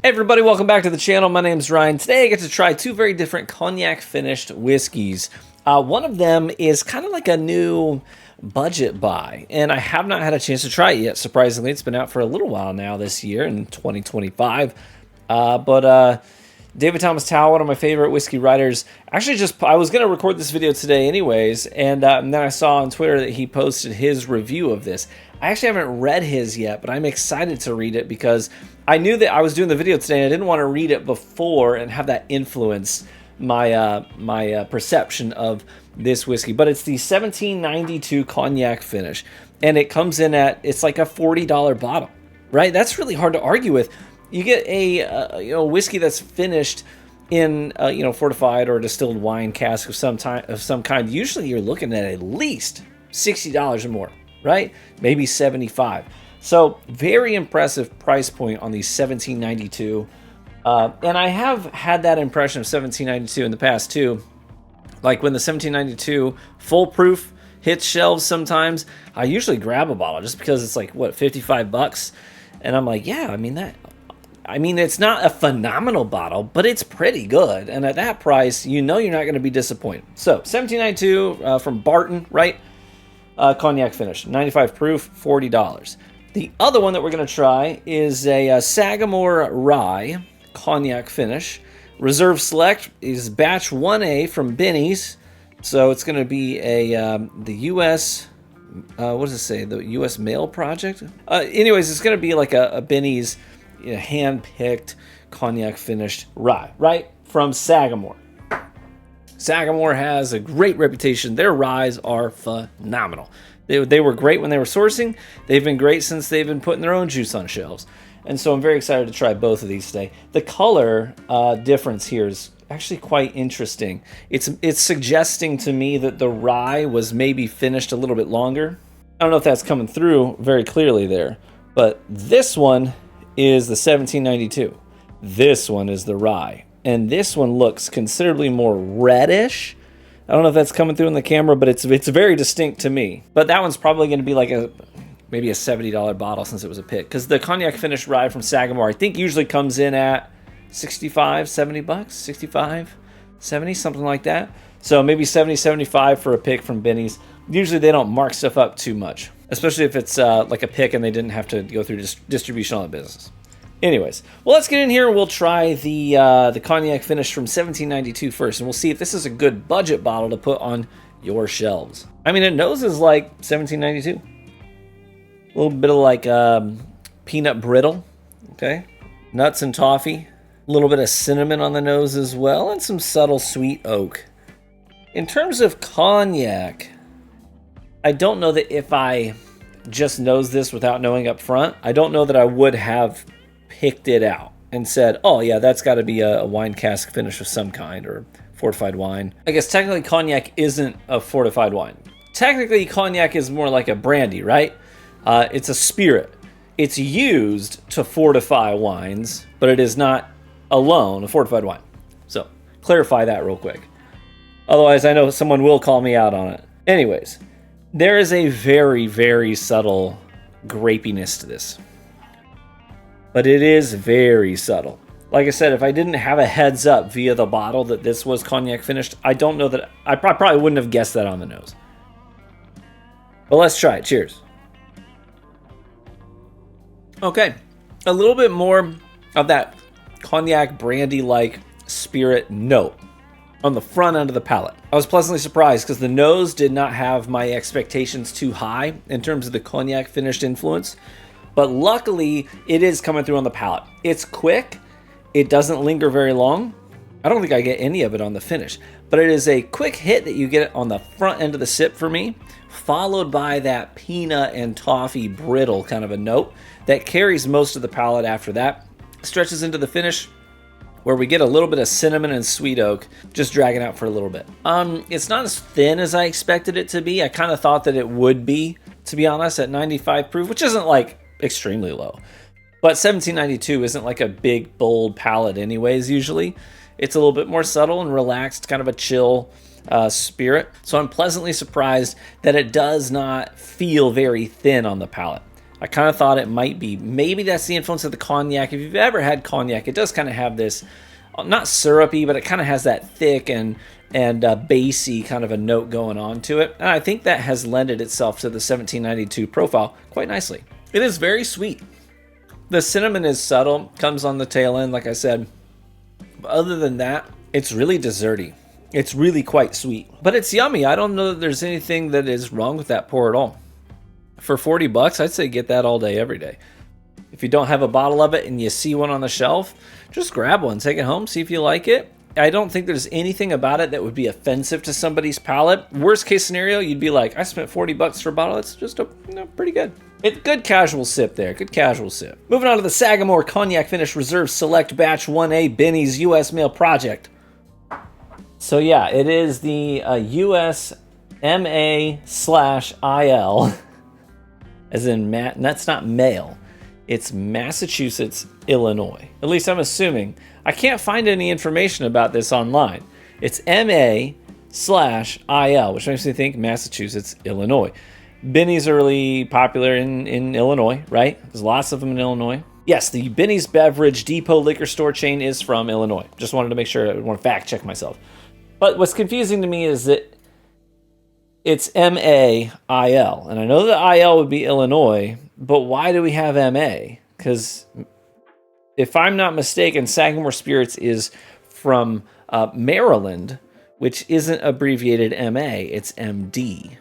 Hey everybody, welcome back to the channel. My name's Ryan. Today I get to try two very different cognac finished whiskeys. One of them is kind of like a new budget buy, and I have not had a chance to try it yet. Surprisingly, it's been out for a little while now this year in 2025. David Thomas Tao, one of my favorite whiskey writers, actually I was going to record this video today anyways, and then I saw on Twitter that he posted his review of this. I actually haven't read his yet, but I'm excited to read it because I knew that I was doing the video today and I didn't want to read it before and have that influence my perception of this whiskey. But it's the 1792 cognac finish, and it comes in it's like a $40 bottle, right? That's really hard to argue with. You get a whiskey that's finished in fortified or distilled wine cask of some kind. Usually you're looking at least $60 or more, right? Maybe $75. So very impressive price point on the 1792. And I have had that impression of 1792 in the past too. Like when the 1792 full proof hits shelves sometimes, I usually grab a bottle just because it's like, what, $55? And I'm like, yeah, I mean, it's not a phenomenal bottle, but it's pretty good. And at that price, you're not going to be disappointed. So 1792 from Barton, right? Cognac finish, 95 proof, $40. The other one that we're going to try is a Sagamore Rye cognac finish. Reserve Select is batch 1A from Benny's. So it's going to be the U.S., what does it say? The U.S. Mail Project? Anyways, it's going to be like a Benny's hand-picked cognac finished rye, right? From Sagamore. Sagamore has a great reputation. Their ryes are phenomenal. They were great when they were sourcing. They've been great since they've been putting their own juice on shelves. And so I'm very excited to try both of these today. The color difference here is actually quite interesting. It's suggesting to me that the rye was maybe finished a little bit longer. I don't know if that's coming through very clearly there, but this one is the 1792. This one is the rye. And this one looks considerably more reddish. I don't know if that's coming through in the camera, but it's very distinct to me. But that one's probably going to be like maybe a $70 bottle since it was a pick. Because the cognac finished rye from Sagamore, I think usually comes in at $65, $70, 65, 70, something like that. So maybe 70, 75 for a pick from Benny's. Usually they don't mark stuff up too much, especially if it's like a pick and they didn't have to go through distribution on the business. Anyways, well, let's get in here and we'll try the cognac finish from 1792 first, and we'll see if this is a good budget bottle to put on your shelves. I mean, it noses like 1792. A little bit of like peanut brittle, okay? Nuts and toffee. A little bit of cinnamon on the nose as well, and some subtle sweet oak. In terms of cognac, I don't know that if I just nose this without knowing up front, I don't know that I would have picked it out and said, oh yeah, that's got to be a wine cask finish of some kind or fortified wine. I guess technically cognac isn't a fortified wine. Technically cognac is more like a brandy, right? It's a spirit. It's used to fortify wines, but it is not alone a fortified wine. So clarify that real quick. Otherwise, I know someone will call me out on it. Anyways, there is a very, very subtle grapiness to this. But it is very subtle. Like I said, if I didn't have a heads up via the bottle that this was cognac finished, I don't know that I probably wouldn't have guessed that on the nose. But let's try it. Cheers. Okay, a little bit more of that cognac brandy-like spirit note on the front end of the palate. I was pleasantly surprised because the nose did not have my expectations too high in terms of the cognac finished influence. But luckily, it is coming through on the palate. It's quick. It doesn't linger very long. I don't think I get any of it on the finish. But it is a quick hit that you get on the front end of the sip for me, followed by that peanut and toffee brittle kind of a note that carries most of the palate after that. Stretches into the finish where we get a little bit of cinnamon and sweet oak just dragging out for a little bit. It's not as thin as I expected it to be. I kind of thought that it would be, to be honest, at 95 proof, which isn't like extremely low. But 1792 isn't like a big, bold palate anyways, usually. It's a little bit more subtle and relaxed, kind of a chill spirit. So I'm pleasantly surprised that it does not feel very thin on the palate. I kind of thought it might be. Maybe that's the influence of the cognac. If you've ever had cognac, it does kind of have this, not syrupy, but it kind of has that thick and bassy kind of a note going on to it. And I think that has lended itself to the 1792 profile quite nicely. It is very sweet. The cinnamon is subtle, comes on the tail end, like I said. But other than that, it's really desserty. It's really quite sweet. But it's yummy. I don't know that there's anything that is wrong with that pour at all. For $40, I'd say get that all day, every day. If you don't have a bottle of it and you see one on the shelf, just grab one, take it home, see if you like it. I don't think there's anything about it that would be offensive to somebody's palate. Worst case scenario, you'd be like, I spent $40 for a bottle. It's just pretty good. Good casual sip there. Good casual sip. Moving on to the Sagamore Cognac Finish Reserve Select Batch 1A Benny's U.S. Mail Project. So yeah, it is the U.S. MA/IL, as in that's not mail. It's Massachusetts, Illinois. At least I'm assuming. I can't find any information about this online. It's MA/IL, which makes me think Massachusetts, Illinois. Benny's are really popular in Illinois, right? There's lots of them in Illinois. Yes, the Benny's Beverage Depot liquor store chain is from Illinois. Just wanted to make sure, I want to fact check myself. But what's confusing to me is that it's MAIL. And I know that IL would be Illinois, but why do we have MA? Because if I'm not mistaken, Sagamore Spirits is from Maryland, which isn't abbreviated MA, it's MD,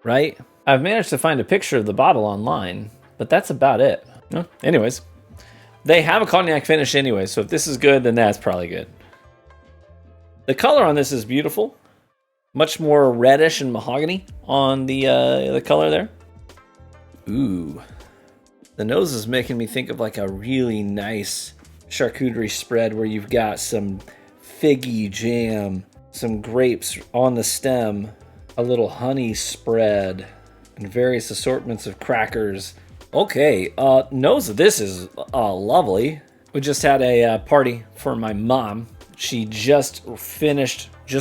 right? I've managed to find a picture of the bottle online, but that's about it. Anyways, they have a cognac finish anyway, so if this is good, then that's probably good. The color on this is beautiful. Much more reddish and mahogany on the color there. Ooh. The nose is making me think of like a really nice charcuterie spread where you've got some figgy jam, some grapes on the stem, a little honey spread, and various assortments of crackers. Okay, nose of this is lovely. We just had a party for my mom. She just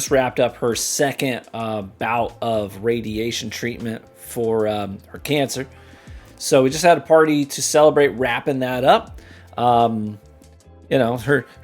wrapped up her second bout of radiation treatment for her cancer. So we just had a party to celebrate wrapping that up. Her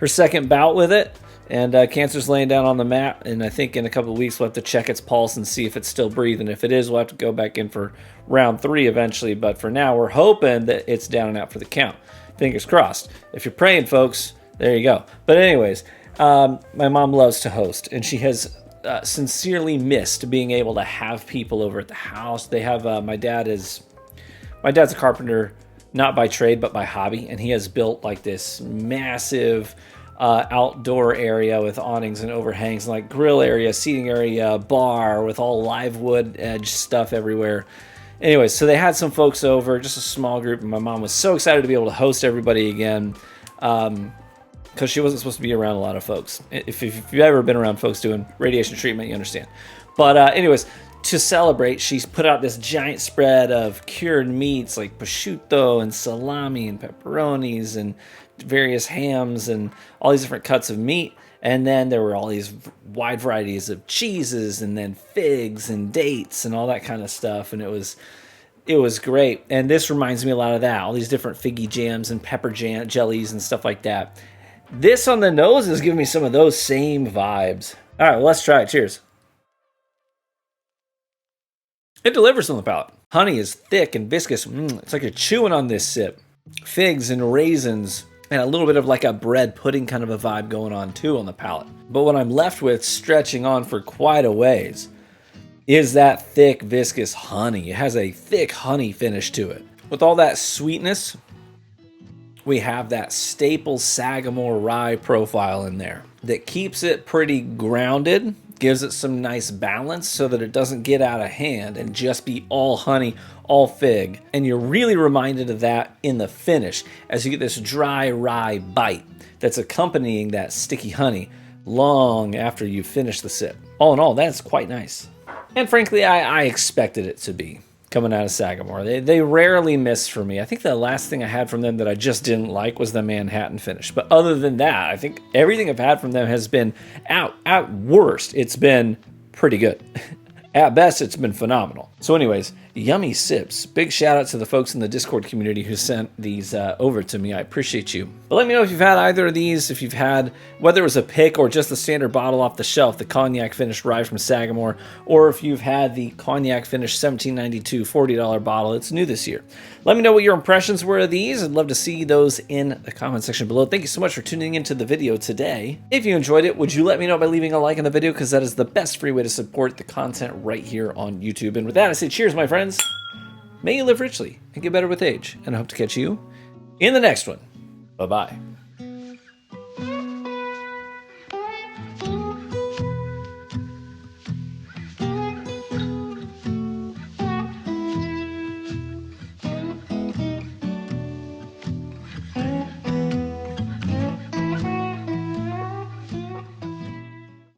second bout with it. And cancer's laying down on the mat, and I think in a couple of weeks we'll have to check its pulse and see if it's still breathing. If it is, we'll have to go back in for round 3 eventually. But for now, we're hoping that it's down and out for the count. Fingers crossed. If you're praying, folks, there you go. But anyways, my mom loves to host, and she has sincerely missed being able to have people over at the house. They have my dad's a carpenter, not by trade but by hobby, and he has built like this massive outdoor area with awnings and overhangs, and like grill area, seating area, bar with all live wood edge stuff everywhere. Anyways, so they had some folks over, just a small group, and my mom was so excited to be able to host everybody again, because she wasn't supposed to be around a lot of folks. If you've ever been around folks doing radiation treatment, you understand. But anyways, to celebrate, she's put out this giant spread of cured meats like prosciutto and salami and pepperonis and various hams and all these different cuts of meat. And then there were all these wide varieties of cheeses and then figs and dates and all that kind of stuff. And it was great. And this reminds me a lot of that. All these different figgy jams and pepper jellies and stuff like that. This on the nose is giving me some of those same vibes. All right, well, let's try it. Cheers. It delivers on the palate. Honey is thick and viscous. It's like you're chewing on this sip. Figs and raisins and a little bit of like a bread pudding kind of a vibe going on too on the palate. But what I'm left with, stretching on for quite a ways, is that thick, viscous honey. It has a thick honey finish to it. With all that sweetness, we have that staple Sagamore rye profile in there that keeps it pretty grounded, gives it some nice balance so that it doesn't get out of hand and just be all honey, all fig. And you're really reminded of that in the finish as you get this dry rye bite that's accompanying that sticky honey long after you finish the sip. All in all, that's quite nice. And frankly, I expected it to be coming out of Sagamore. They rarely miss for me. I think the last thing I had from them that I just didn't like was the Manhattan finish. But other than that, I think everything I've had from them has been, at worst, it's been pretty good. At best, it's been phenomenal. So anyways, yummy sips. Big shout out to the folks in the Discord community who sent these over to me. I appreciate you. But let me know if you've had either of these, if you've had, whether it was a pick or just the standard bottle off the shelf, the Cognac finished rye from Sagamore, or if you've had the Cognac finished $17.92 $40 bottle. It's new this year. Let me know what your impressions were of these. I'd love to see those in the comment section below. Thank you so much for tuning into the video today. If you enjoyed it, would you let me know by leaving a like on the video, because that is the best free way to support the content right here on YouTube. And with that, I say cheers, my friends. May you live richly and get better with age. And I hope to catch you in the next one. Bye-bye.